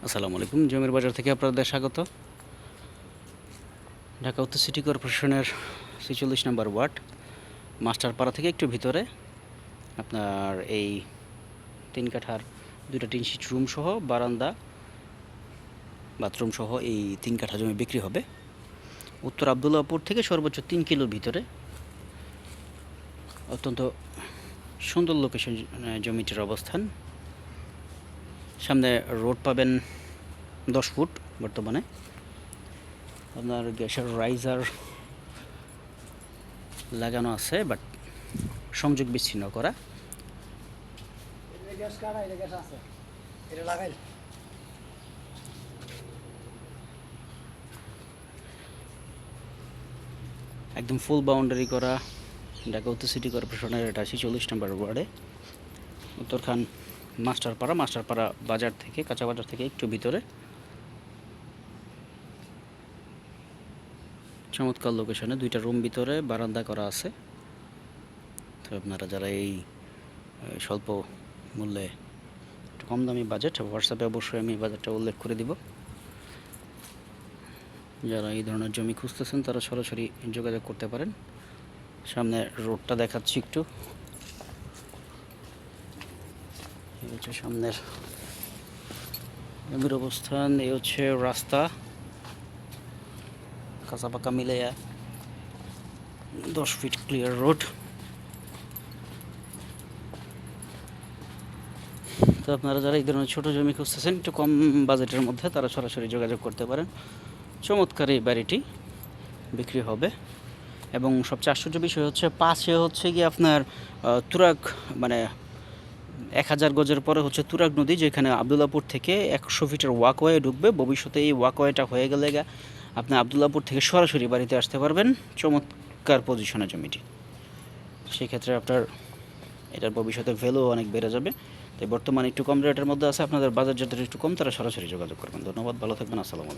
আসসালামু আলাইকুম। জমির বাজার থেকে আপনাদের স্বাগত। ঢাকা উত্তর সিটি কর্পোরেশনের ৪৬ নম্বর ওয়ার্ড মাস্টারপাড়া থেকে একটু ভিতরে আপনার এই ৩ কাঠার ২টা টিন শিট রুম সহ বারান্দা বাথরুম সহ এই ৩ কাঠা জমি বিক্রি হবে। উত্তর আবদুল্লাহপুর থেকে সর্বোচ্চ ৩ কিলোর ভিতরে অত্যন্ত সুন্দর লোকেশন জমিটির অবস্থান। সামনে রোড পাবেন 10 ফুট বর্তমানে। আপনার গ্যাসের রাইজার লাগানো আছে, বাট সংযোগ বিচ্ছিন্ন করা। একদম ফুল বাউন্ডারি করা ঢাকা উত্তর সিটি কর্পোরেশনের এটা ৪৬ নম্বর ওয়ার্ডে উত্তরখান মাস্টারপাড়া বাজার থেকে, কাঁচা বাজার থেকে একটু ভিতরে। চমৎকার লোকেশনে 2টা রুম ভিতরে বারান্দা করা আছে। তো আপনারা যারা এই স্বল্প মূল্যে একটু কম দামি বাজেট, হোয়াটসঅ্যাপে অবশ্যই আমি বাজেটটা উল্লেখ করে দিব। যারা এই ধরনের জমি খুঁজতেছেন তারা সরাসরি যোগাযোগ করতে পারেন। সামনে রোডটা দেখাচ্ছি একটু। এই হচ্ছে সামনের জমির অবস্থান, এই হচ্ছে রাস্তা, কাঁচা পাকা মিলে 10 ফিট ক্লিয়ার রোড। তো আপনারা যারা এই ধরনের ছোটো জমি খুঁজতেছেন একটু কম বাজেটের মধ্যে, তারা সরাসরি যোগাযোগ করতে পারেন। চমৎকার এই বাড়িটি বিক্রি হবে। এবং সবচেয়ে আশ্চর্য বিষয় হচ্ছে পাশে হচ্ছে গিয়ে আপনার তুরাগ, মানে 1000 গজের পরে হচ্ছে তুরাগ নদী, যেখানে আবদুল্লাপুর থেকে 100 ফিটের ওয়াকওয়ে ঢুকবে। ভবিষ্যতে এই ওয়াকওয়েটা হয়ে গেলে আপনি আবদুল্লাপুর থেকে সরাসরি বাড়িতে আসতে পারবেন। চমৎকার পজিশনে জমিটি, সেক্ষেত্রে আপনার এটার ভবিষ্যতে ভ্যালু অনেক বেড়ে যাবে। তাই বর্তমানে একটু কম রেটের মধ্যে আছে। আপনাদের বাজার যাদের একটু কম, তারা সরাসরি যোগাযোগ করবেন। ধন্যবাদ, ভালো থাকবেন, আসসালামু আলাইকুম।